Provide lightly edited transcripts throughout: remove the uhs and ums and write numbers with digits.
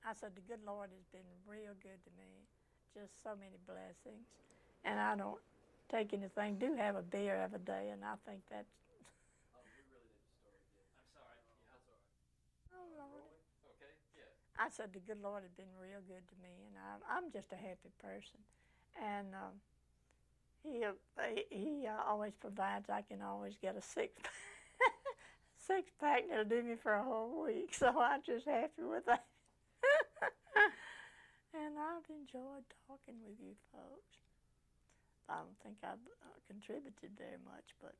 I said, the good Lord has been real good to me. Just so many blessings. And I don't take anything. Do have a beer every day, and I think that's. Oh, we really need to start again. I'm sorry. Yeah, that's all Oh, right. Lord. Rolling? Okay. Yeah. I said, the good Lord has been real good to me, and I'm just a happy person. And he always provides. I can always get a six pack that'll do me for a whole week. So I'm just happy with that. And I've enjoyed talking with you folks. I don't think I've contributed very much, but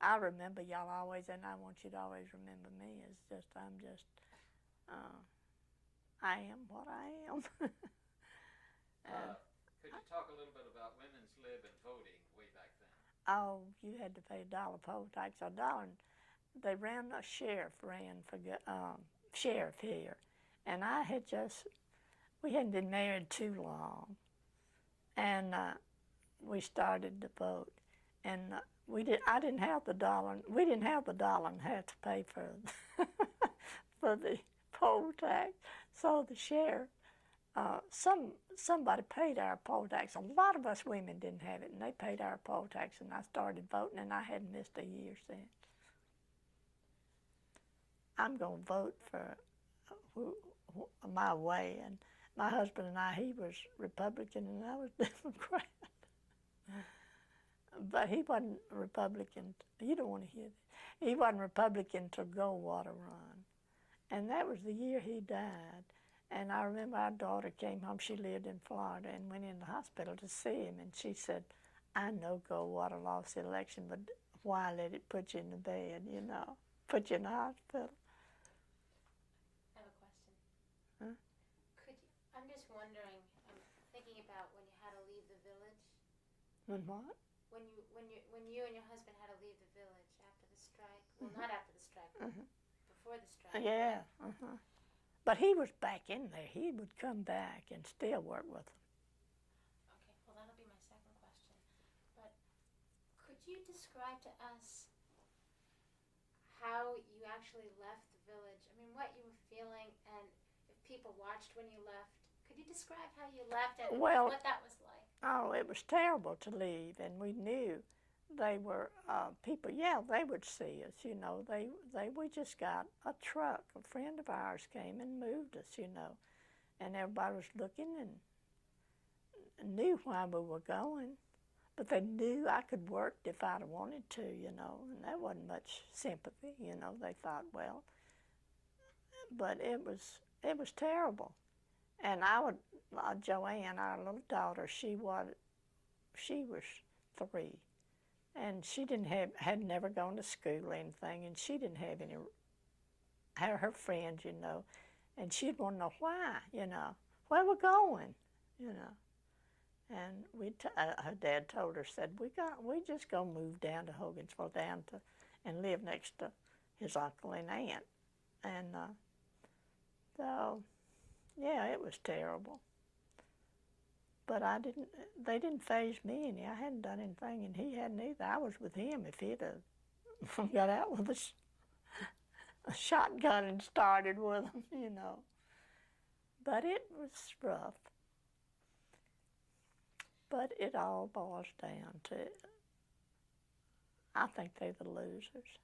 I remember y'all always, and I want you to always remember me. It's just uh, I am what I am. Uh, could you talk a little bit about women's lib and voting way back then? Oh, you had to pay $1 poll tax. $1. They ran a sheriff ran for sheriff here, and I had just we hadn't been married too long, and we started to vote, and I didn't have the dollar. We didn't have the dollar and had to pay for for the poll tax. So the sheriff, somebody paid our poll tax. A lot of us women didn't have it, and they paid our poll tax, and I started voting, and I hadn't missed a year since. I'm going to vote for my way, and my husband and he was Republican, and I was Democrat. But he wasn't Republican. You don't want to hear that. He wasn't Republican till Goldwater run. And that was the year he died. And I remember our daughter came home. She lived in Florida and went in the hospital to see him. And she said, I know Goldwater lost the election, but why let it put you in the bed, put you in the hospital? I have a question. Huh? I'm just wondering, I'm thinking about when you had to leave the village. When what? When you and your husband had to leave the village after the strike. Well, not after the strike, but before the strike. Yeah. But he was back in there. He would come back and still work with them. Okay, well, that'll be my second question. But could you describe to us how you actually left the village? I mean, what you were feeling, and if people watched when you left. Could you describe how you left and what that was like? Oh, it was terrible to leave, and we knew they were people. Yeah, they would see us. We just got a truck. A friend of ours came and moved us. And everybody was looking and knew why we were going, but they knew I could work if I'd wanted to. And there wasn't much sympathy. They thought, well, but it was terrible. And Joanne, our little daughter, she was 3, and she had never gone to school or anything, and she didn't have her friends, and she'd want to know why, where we're going, and her dad told her, said we just gonna move down to Hogansville, and live next to his uncle and aunt, and so. Yeah, it was terrible. But they didn't faze me any. I hadn't done anything, and he hadn't either. I was with him. If he'd have got out with a shotgun and started with them, But it was rough. But it all boils down to, I think they're the losers,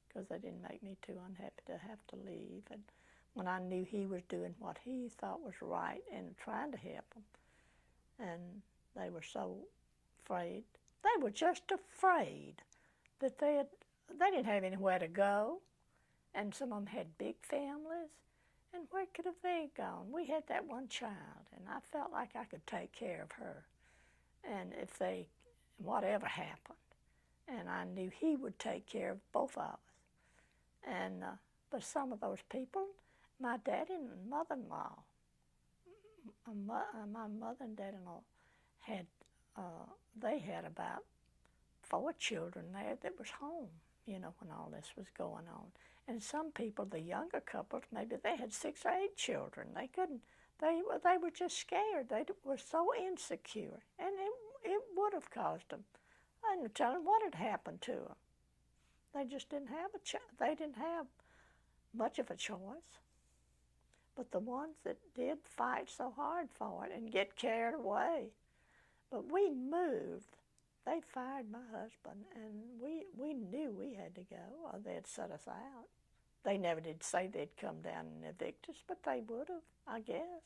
because they didn't make me too unhappy to have to leave. And when I knew he was doing what he thought was right and trying to help them. And they were so afraid. They were just afraid that they didn't have anywhere to go. And some of them had big families. And where could have they gone? We had that one child, and I felt like I could take care of her. And whatever happened. And I knew he would take care of both of us. And but some of those people, my daddy and mother-in-law, my mother and dad-in-law they had about 4 children there that was home, when all this was going on. And some people, the younger couples, maybe they had 6 or 8 children. They were just scared. They were so insecure, and it would have caused them. I didn't tell them what had happened to them. They just didn't have they didn't have much of a choice. But the ones that did fight so hard for it and get carried away. But we moved. They fired my husband, and we knew we had to go, or they'd set us out. They never did say they'd come down and evict us, but they would have, I guess.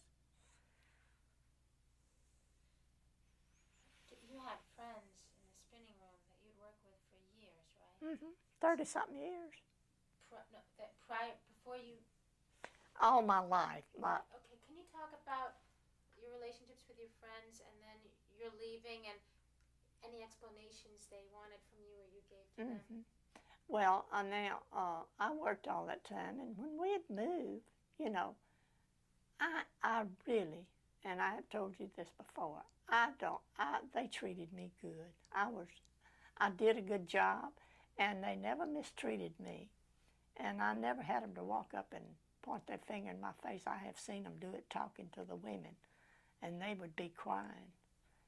You had friends in the spinning room that you'd worked with for years, right? 30-something years. Before you... All my life. Okay, can you talk about your relationships with your friends, and then you're leaving, and any explanations they wanted from you or you gave to them? Well, now, I worked all that time, and when we had moved, you know, I really, and I have told you this before, they treated me good. I did a good job, and they never mistreated me. And I never had them to walk up and point their finger in my face. I have seen them do it talking to the women, and they would be crying.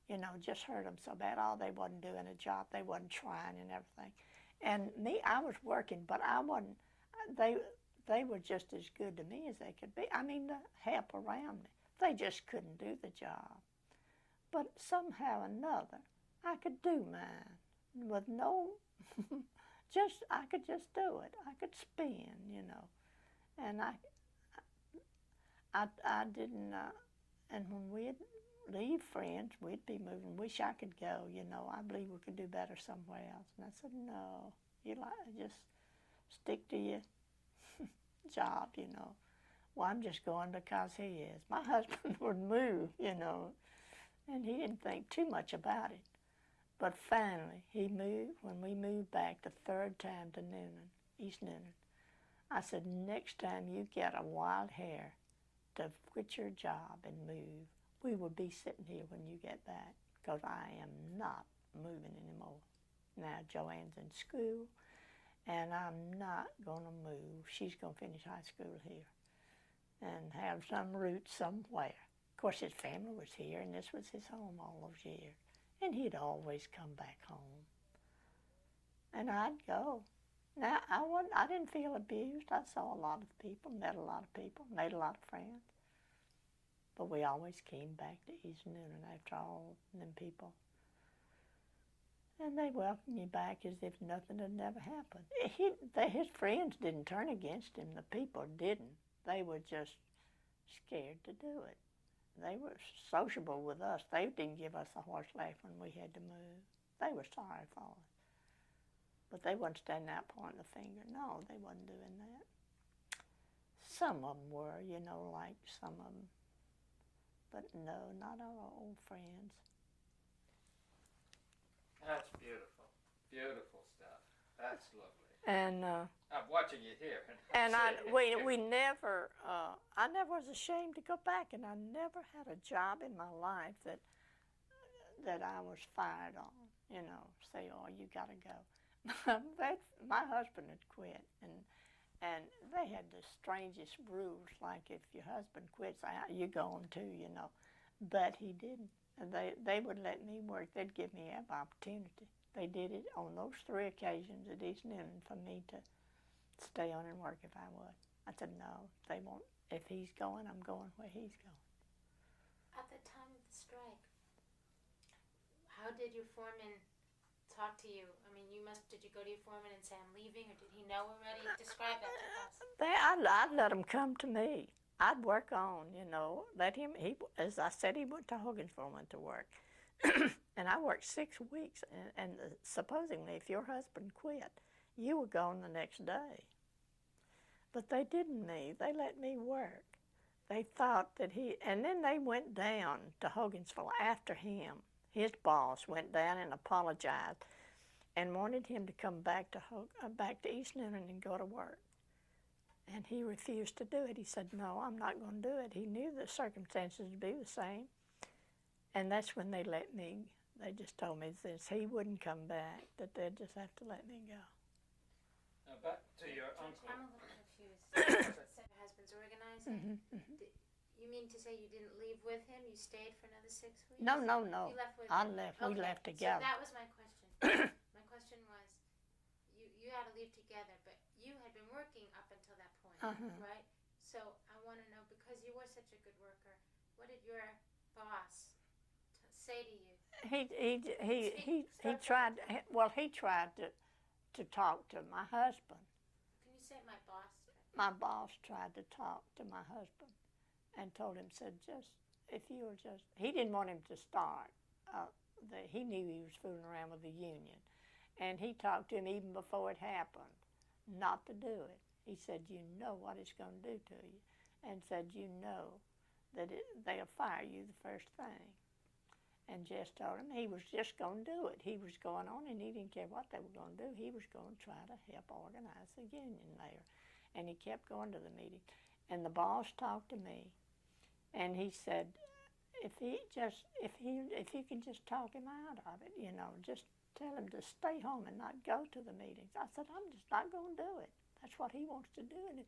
You know, just hurt them so bad. Oh, they wasn't doing a job. They wasn't trying and everything. And me, I was working, but I wasn't. They were just as good to me as they could be. I mean, the help around me. They just couldn't do the job. But somehow or another, I could do mine with no, I could just do it. I could spin, you know. And I didn't, and when we'd leave friends, we'd be moving. Wish I could go, you know. I believe we could do better somewhere else. And I said, no, just stick to your job, you know. Well, I'm just going because he is. My husband would move, you know, and he didn't think too much about it. But finally, he moved. When we moved back the third time to Noonan, East Noonan, I said, next time you get a wild hair to quit your job and move, we will be sitting here when you get back, because I am not moving anymore. Now, Joanne's in school, and I'm not going to move. She's going to finish high school here and have some roots somewhere. Of course, his family was here, and this was his home all those years. And he'd always come back home. And I'd go. Now, I didn't feel abused. I saw a lot of people, met a lot of people, made a lot of friends. But we always came back to East Noonan after all them people. And they welcomed me back as if nothing had never happened. His friends didn't turn against him. The people didn't. They were just scared to do it. They were sociable with us. They didn't give us a horse laugh when we had to move. They were sorry for us. But they wasn't standing out pointing the finger. No, they wasn't doing that. Some of them were, you know, like some of them. But no, not our old friends. That's beautiful. Beautiful stuff. That's lovely. And I'm watching you here. And we never, I never was ashamed to go back, and I never had a job in my life that I was fired on, you know, say, oh, you got to go. My husband had quit, and they had the strangest rules, like if your husband quits, you're going too, you know. But he didn't. And they would let me work. They'd give me every opportunity. They did it on those 3 occasions at East Noonan for me to stay on and work if I would. I said, no, they won't. If he's going, I'm going where he's going. At the time of the strike, how did your foreman talk to you? I mean, did you go to your foreman and say, I'm leaving, or did he know already? Describe that to us. I'd let him come to me. I'd work on, you know, let him, as I said, he went to Hogansville, went to work. And I worked 6 weeks, and supposedly if your husband quit, you were gone the next day. But they didn't me. They let me work. They thought that and then they went down to Hogansville after him. His boss went down and apologized and wanted him to come back to East Noonan and go to work. And he refused to do it. He said, no, I'm not going to do it. He knew the circumstances would be the same. And that's when they let me, they just told me since he wouldn't come back, that they'd just have to let me go. Now back to your uncle. I'm a little confused. So your husband's organizing? You mean to say you didn't leave with him? You stayed for another 6 weeks? No. You left with him? left. Okay. We left together. So that was my question. My question was, you had to leave together, but you had been working up until that point, right? So I want to know, because because you were such a good worker, what did your boss say to you? He tried. Well, he tried to talk to my husband. Can you say my boss? My boss tried to talk to my husband and told him, said, he didn't want him to start. He knew he was fooling around with the union. And he talked to him even before it happened, not to do it. He said, you know what it's going to do to you. And said, you know that they'll fire you the first thing. And Jess told him he was just going to do it. He was going on, and he didn't care what they were going to do. He was going to try to help organize the union there. And he kept going to the meeting. And the boss talked to me, and he said, if you can just talk him out of it, just tell him to stay home and not go to the meetings. I said, I'm just not going to do it. That's what he wants to do.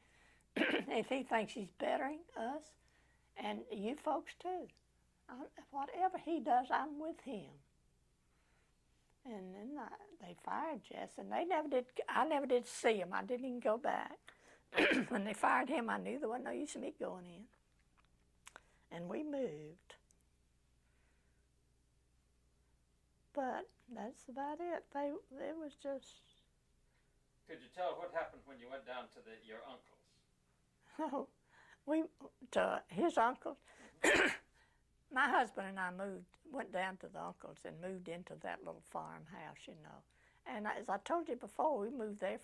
And if he thinks he's bettering us, and you folks too, whatever he does, I'm with him. And then they fired Jess, and I never did see him. I didn't even go back. When they fired him, I knew there wasn't no use of me going in. And we moved. But that's about it. It was just... Could you tell what happened when you went down to your uncle's? To his uncle's. My husband and I went down to the uncle's and moved into that little farmhouse, And as I told you before, we lived there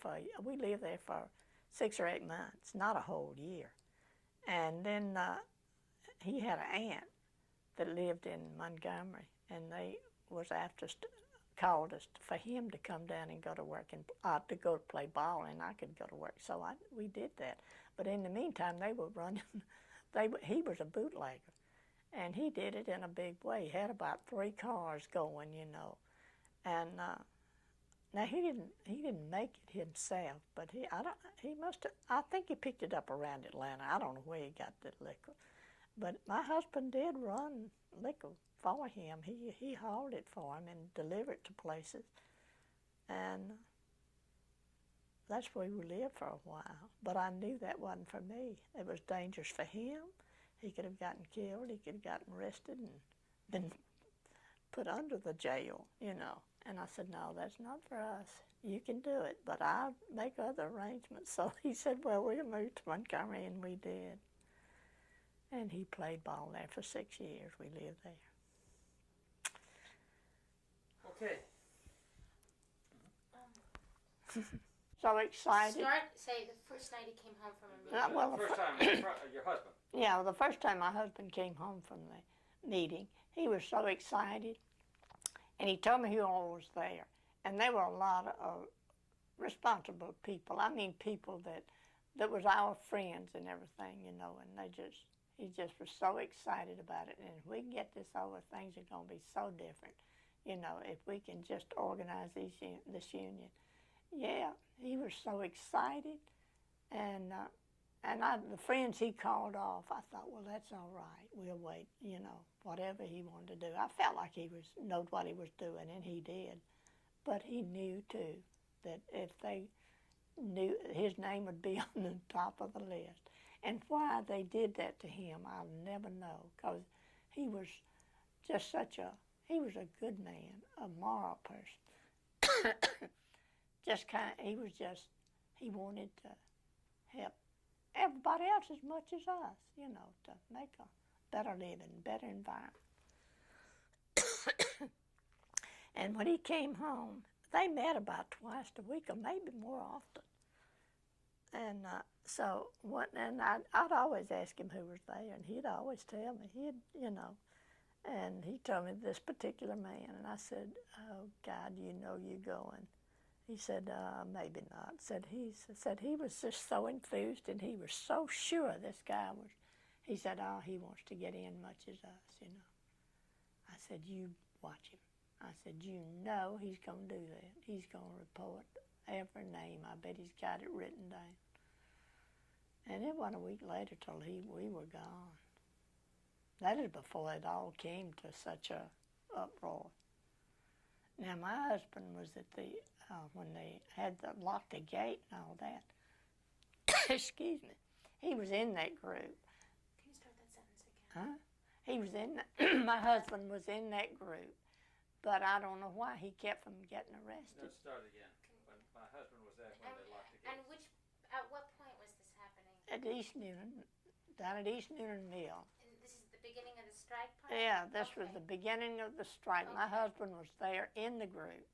for 6 or 8 months, not a whole year. And then he had an aunt that lived in Montgomery, and they called us for him to come down and go to work and to go to play ball, and I could go to work. So we did that. But in the meantime, they were running. He was a bootlegger, and he did it in a big way. He had about 3 cars going, and now he didn't make it himself, but I think he picked it up around Atlanta. I don't know where he got the liquor, but my husband did run liquor for him. He hauled it for him and delivered it to places, and that's where we lived for a while. But I knew that wasn't for me. It was dangerous for him. He could have gotten killed. He could have gotten arrested and been put under the jail, And I said, no, that's not for us. You can do it, but I'll make other arrangements. So he said, well, we'll move to Montgomery, and we did. And he played ball there for 6 years. We lived there. Okay. So excited. Say the first night he came home from a meeting. The first time, your husband. Yeah, the first time my husband came home from the meeting, he was so excited. And he told me who all was there. And there were a lot of responsible people. I mean, people that was our friends and everything, and he just was so excited about it. And if we can get this over, things are going to be so different, if we can just organize this union. Yeah, he was so excited. And the friends he called off, I thought, well, that's all right. We'll wait, whatever he wanted to do. I felt like he knowed what he was doing, and he did. But he knew, too, that if they knew, his name would be on the top of the list. And why they did that to him, I'll never know, because he was just he was a good man, a moral person. He wanted to help everybody else as much as us, to make a better living, better environment. And when he came home, they met about twice a week, or maybe more often. And I'd always ask him who was there, and he'd always tell me. And he told me this particular man, and I said, "Oh God, you're going." He said, "Maybe not." Said he was just so enthused, and he was so sure this guy was. He said, "Oh, he wants to get in much as us, I said, "You watch him." I said, he's going to do that. He's going to report every name. I bet he's got it written down. And it wasn't a week later till we were gone. That is before it all came to such a uproar. Now, my husband was at when they had to lock the gate and all that. Excuse me. He was in that group. Can you Huh? He was in, my husband was in that group, but I don't know why he kept from getting arrested. Let's start again. When my husband was there when they locked the gate. And at what point was this happening? At East Newnan, down at East Newnan Mill. And this is the beginning of the strike part? Yeah, this was the beginning of the strike. My Okay. husband was there in the group.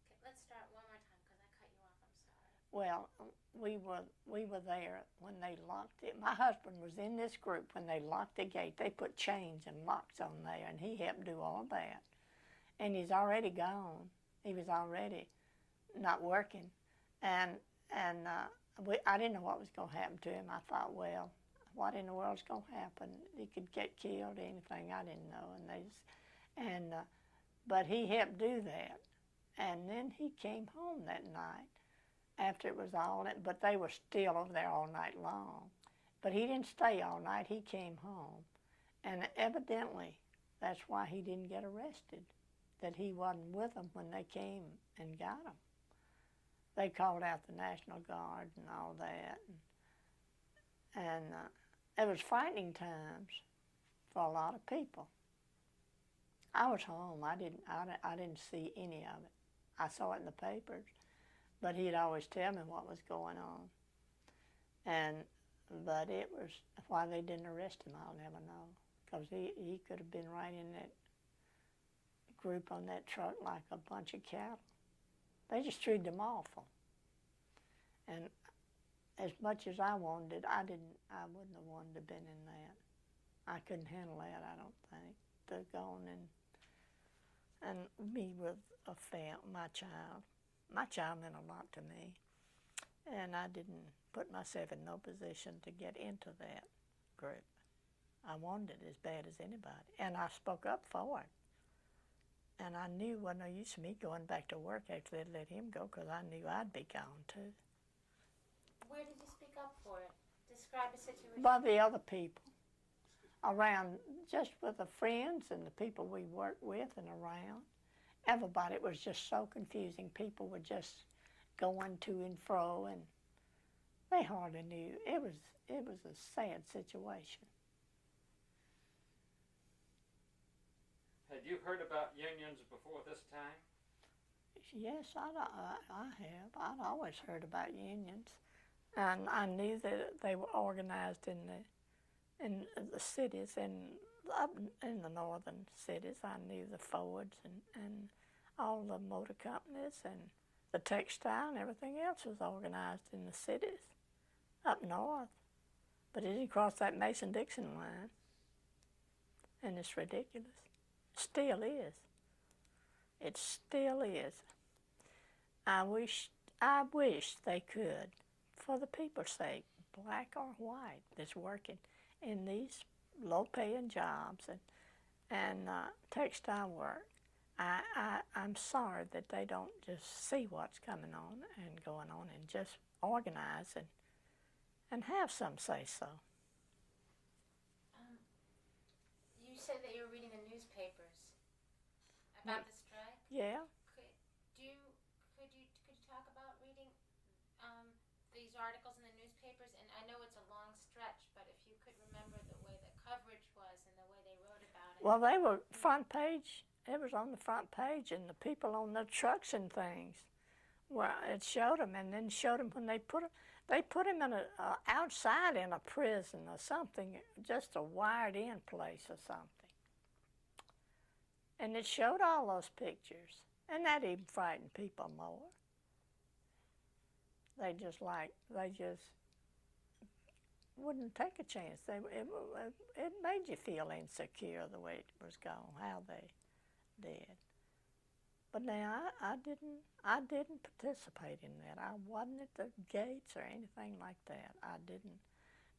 Okay, let's start one more time because I cut you off. I'm sorry. Well, we were there when they locked it. My husband was in this group when they locked the gate. They put chains and locks on there, and he helped do all that. And he's already gone. He was already not working, and I didn't know what was going to happen to him. I thought, well, what in the world's going to happen? He could get killed, anything. I didn't know, but he helped do that, and then he came home that night. After it was all that, but they were still over there all night long. But he didn't stay all night. He came home. And evidently, that's why he didn't get arrested, that he wasn't with them when they came and got him. They called out the National Guard and all that. And it was frightening times for a lot of people. I was home. I didn't see any of it. I saw it in the papers. But he'd always tell me what was going on. But it was, why they didn't arrest him, I'll never know. Because he could have been right in that group on that truck like a bunch of cattle. They just treated him awful. And as much as I wanted it, I wouldn't have wanted to have been in that. I couldn't handle that, I don't think, to go on and be with my child. My child meant a lot to me, and I didn't put myself in no position to get into that group. I wanted it as bad as anybody, and I spoke up for it. And I knew it wasn't no use of me going back to work after they'd let him go, because I knew I'd be gone too. Where did you speak up for it? Describe a situation. By the other people around, just with the friends and the people we worked with and around. Everybody, it was just so confusing. People were just going to and fro, and they hardly knew. It was a sad situation. Had you heard about unions before this time? Yes, I have. I'd always heard about unions, and I knew that they were organized in the cities and up in the northern cities. I knew the Fords and all the motor companies and the textile and everything else was organized in the cities up north. But it didn't cross that Mason-Dixon line. And it's ridiculous. Still is. It still is. I wish they could, for the people's sake, black or white, that's working in these low-paying jobs and textile work. I'm sorry that they don't just see what's coming on and going on and just organize and have some say-so. You said that you were reading the newspapers about the strike? Yeah. Could you talk about reading these articles in the newspapers? And I know it's a long stretch, but if you could remember the way the coverage was and the way they wrote about it. Well, they were front page. It was on the front page, and the people on the trucks and things. Well, it showed them, and then showed them when they put him in outside in a prison or something, just a wired-in place or something. And it showed all those pictures, and that even frightened people more. They just wouldn't take a chance. It made you feel insecure the way it was going, how they did. But now I didn't participate in that. I wasn't at the gates or anything like that. I didn't.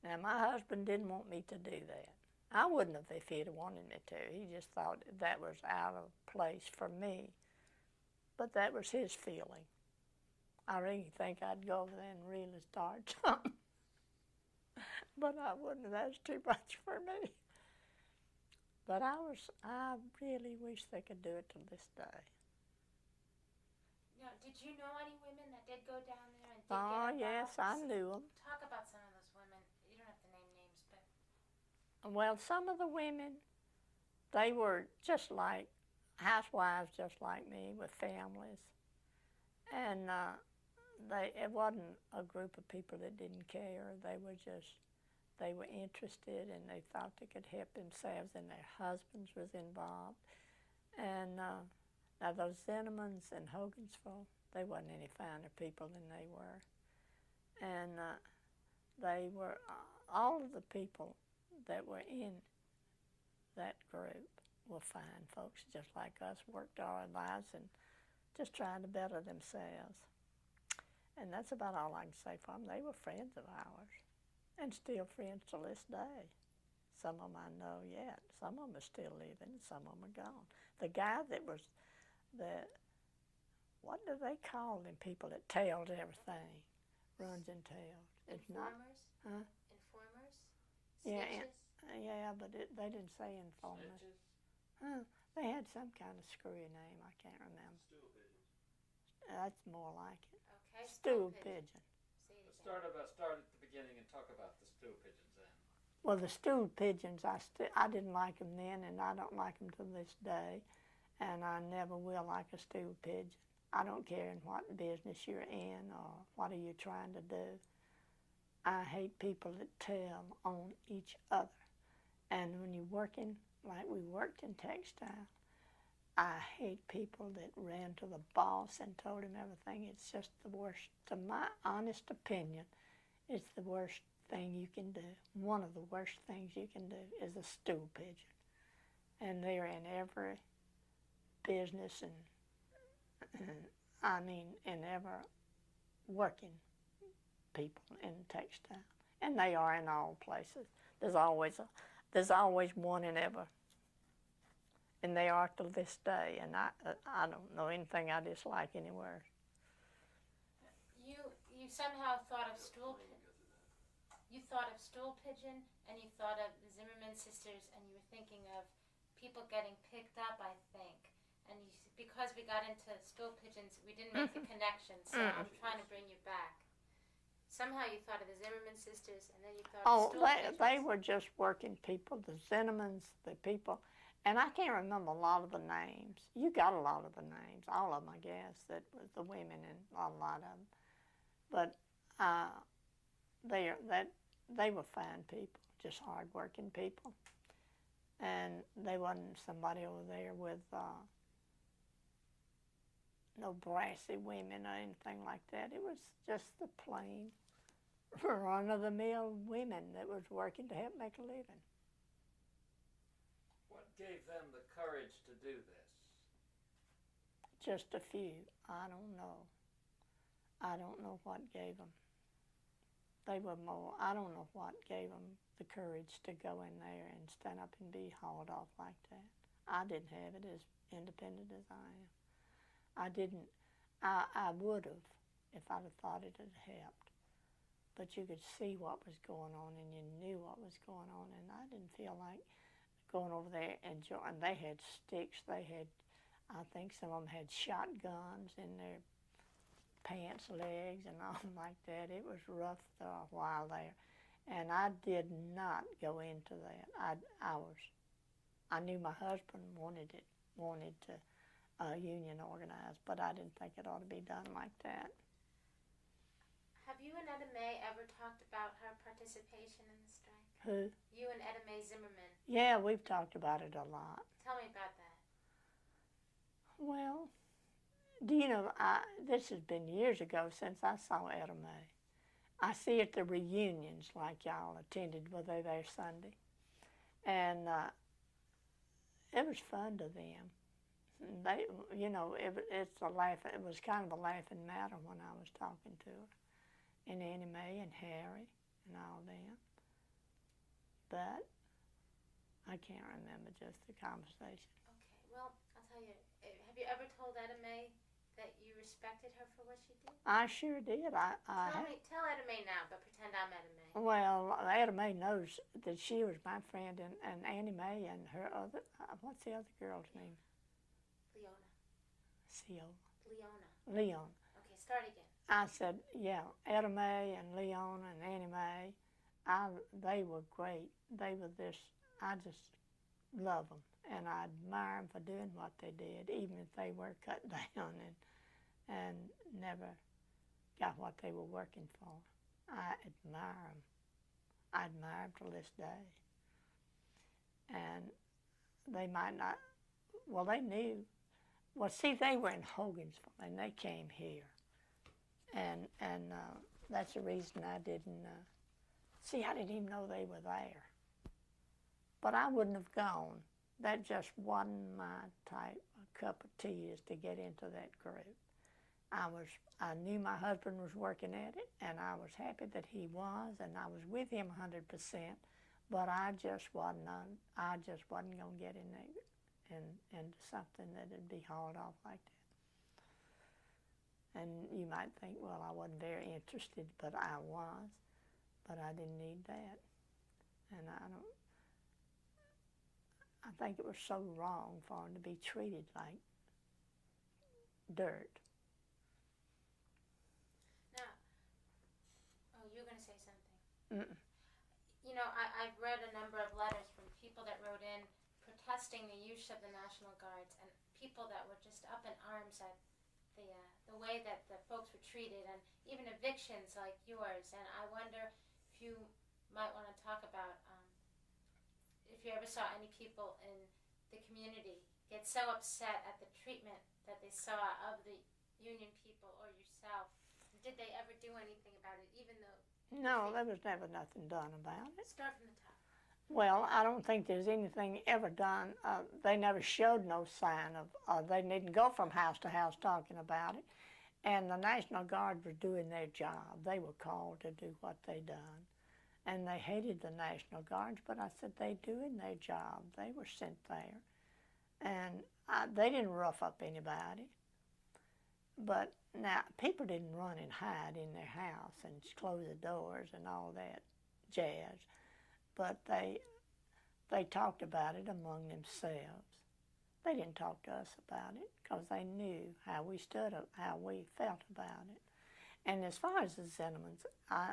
Now my husband didn't want me to do that. I wouldn't have if he'd have wanted me to. He just thought that was out of place for me. But that was his feeling. I really think I'd go over there and really start something. But I wouldn't. That was too much for me. But I really wish they could do it to this day. Now, did you know any women that did go down there and did Oh, get involved? yes, I knew them. Talk about some of those women. You don't have to name names, but Well, some of the women, they were just like housewives, just like me, with families, and it wasn't a group of people that didn't care. They were interested, and they thought they could help themselves, and their husbands was involved. And now those Zinnemans and Hogansville, they wasn't any finer people than they were, and they were all of the people that were in that group were fine folks, just like us, worked our lives and just trying to better themselves. And that's about all I can say for them. They were friends of ours, and still friends to this day. Some of them I know yet. Some of them are still living, and some of them are gone. The guy that was what do they call them people that tailed everything? Runs and tails. It's Informers? Huh? Informers? Yeah, Snitches? yeah, but they didn't say informers. Snitches? Huh? They had some kind of screwy name. I can't remember. Stool pigeons. That's more like it. Okay. Stool pigeon. Say it Let's again. start at the beginning and talk about the stool pigeons then. Well, the stool pigeons, I didn't like them then, and I don't like them to this day, and I never will like a stool pigeon. I don't care in what business you're in or what are you trying to do. I hate people that tell on each other. And when you're working, like we worked in textile, I hate people that ran to the boss and told him everything. It's just the worst. To my honest opinion, it's the worst thing you can do. One of the worst things you can do is a stool pigeon. And they're in every business and in every working people in textile. And they are in all places. There's always one in every. And they are to this day, and I don't know anything I dislike anywhere. You somehow thought of stool pigeon, and you thought of the Zimmerman sisters, and you were thinking of people getting picked up, I think. And because we got into stool pigeons, we didn't make the connection, so I'm trying to bring you back. Somehow you thought of the Zimmerman sisters, and then you thought of stool pigeons. They were just working people, the Zinnemans, the people. And I can't remember a lot of the names. You got a lot of the names, all of them, I guess, that was the women and a lot of them. But they were fine people, just hard-working people. And they wasn't somebody over there with no brassy women or anything like that. It was just the plain, run-of-the-mill women that was working to help make a living. What gave them the courage to do this? Just a few. I don't know. I don't know what gave them. They were more, I don't know what gave them the courage to go in there and stand up and be hauled off like that. I didn't have it as independent as I am. I would have if I'd have thought it had helped. But you could see what was going on and you knew what was going on, and I didn't feel like going over there and they had sticks. They had, I think some of them had shotguns in their pants legs and all like that. It was rough for a while there, and I did not go into that. I knew my husband wanted to union organized, but I didn't think it ought to be done like that. Have you and Etta Mae ever talked about her participation in the strike? Who? You and Etta Mae Zimmerman. Yeah, we've talked about it a lot. Tell me about that. Well, do you know, this has been years ago since I saw Etta Mae. I see at the reunions like y'all attended, were they there Sunday? And it was fun to them. They, you know, it was kind of a laughing matter when I was talking to her, and Annie Mae and Harry and all them. But I can't remember just the conversation. Okay, well, I'll tell you. Have you ever told Etta Mae that you respected her for what she did? I sure did. Tell Etta Mae now, but pretend I'm Etta Mae. Well, Etta Mae knows that she was my friend, and Annie Mae and her other, what's the other girl's name? Leon. Okay, start again. I said, yeah, Etta Mae and Leon and Annie Mae. they were great. They were I just love them, and I admire them for doing what they did, even if they were cut down and never got what they were working for. I admire them. I admire them till this day. And they might not, well, they knew. Well, see, they were in Hogansville, and they came here. And that's the reason I didn't, I didn't even know they were there. But I wouldn't have gone. That just wasn't my type of cup of tea, is to get into that group. I knew my husband was working at it, and I was happy that he was, and I was with him 100%. But I just wasn't going to get in there into something that'd be hauled off like that. And you might think, well, I wasn't very interested, but I was. But I didn't need that. And I think it was so wrong for him to be treated like dirt. Now, you were going to say something. Mm-mm. You know, I've read a number of letters from people that wrote in protesting the use of the National Guards, and people that were just up in arms at the way that the folks were treated, and even evictions like yours. And I wonder if you might want to talk about if you ever saw any people in the community get so upset at the treatment that they saw of the Union people or yourself. Did they ever do anything about it, even though... No, there was never nothing done about it. Start from the top. Well, I don't think there's anything ever done. They never showed no sign of, they didn't go from house to house talking about it. And the National Guard was doing their job. They were called to do what they done. And they hated the National Guards, but I said, they doing their job. They were sent there. And they didn't rough up anybody. But now, people didn't run and hide in their house and close the doors and all that jazz. But they talked about it among themselves. They didn't talk to us about it because they knew how we felt about it. And as far as the Zinnemans, I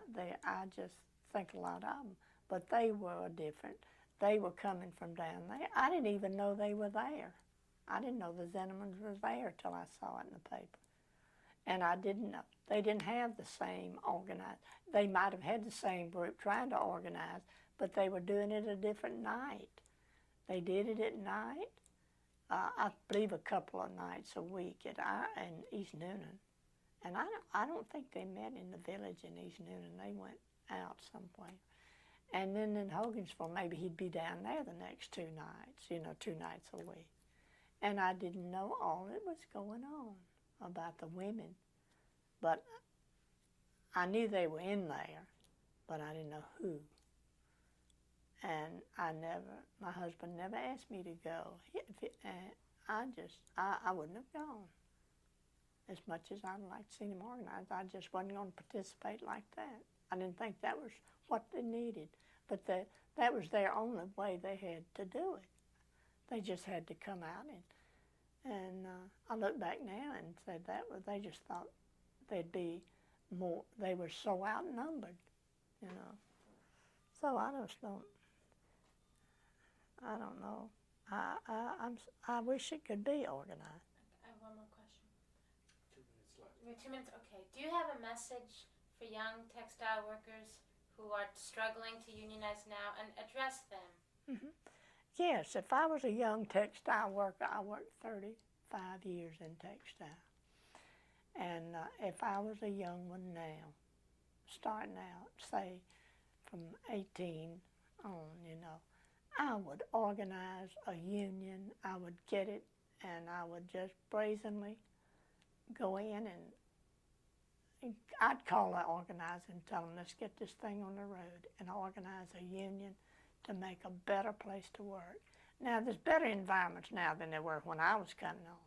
just think a lot of them. But they were different. They were coming from down there. I didn't even know they were there. I didn't know the Zinnemans were there till I saw it in the paper. And I didn't know. They didn't have the same organized. They might have had the same group trying to organize, but they were doing it a different night. They did it at night, I believe a couple of nights a week in East Noonan. And I don't think they met in the village in East Noonan. They went out somewhere. And then in Hogansville, maybe he'd be down there the next 2 nights, 2 nights a week. And I didn't know all that was going on about the women. But I knew they were in there, but I didn't know who. And my husband never asked me to go. I wouldn't have gone. As much as I'd like to see them organized, I just wasn't going to participate like that. I didn't think that was what they needed. But that was their only way they had to do it. They just had to come out and I look back now and said they just thought they'd be more, they were so outnumbered, So I don't know. I wish it could be organized. I have one more question. 2 minutes left. We have 2 minutes, okay. Do you have a message for young textile workers who are struggling to unionize now, and address them? Mm-hmm. Yes, if I was a young textile worker, I worked 35 years in textile. And if I was a young one now, starting out, say from 18 on, I would organize a union. I would get it, and I would just brazenly go in, and I'd call the organizer and tell them, let's get this thing on the road and organize a union to make a better place to work. Now, there's better environments now than there were when I was coming on,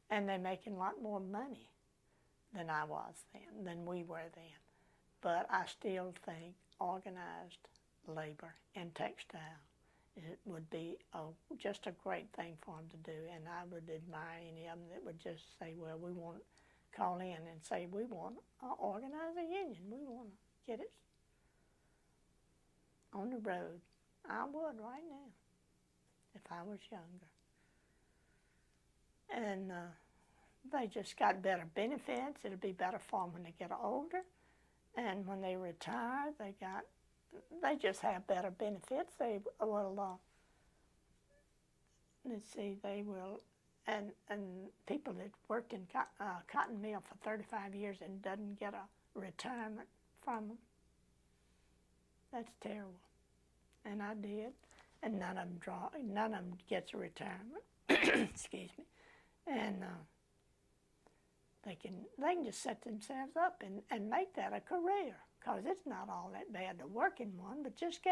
and they're making a lot more money than I was then, than we were then. But I still think organized labor in textile would be just a great thing for them to do, and I would admire any of them that would just say, well, we want to call in and say, we want to organize a union. We want to get it. on the road. I would right now if I was younger. And they just got better benefits. It'll be better for them when they get older. And when they retire, they just have better benefits. They will, they will, and people that worked in cotton mill for 35 years and doesn't get a retirement from them. That's terrible. And I did. And none of them gets a retirement. Excuse me. And they can just set themselves up and make that a career, because it's not all that bad to work in one, but just get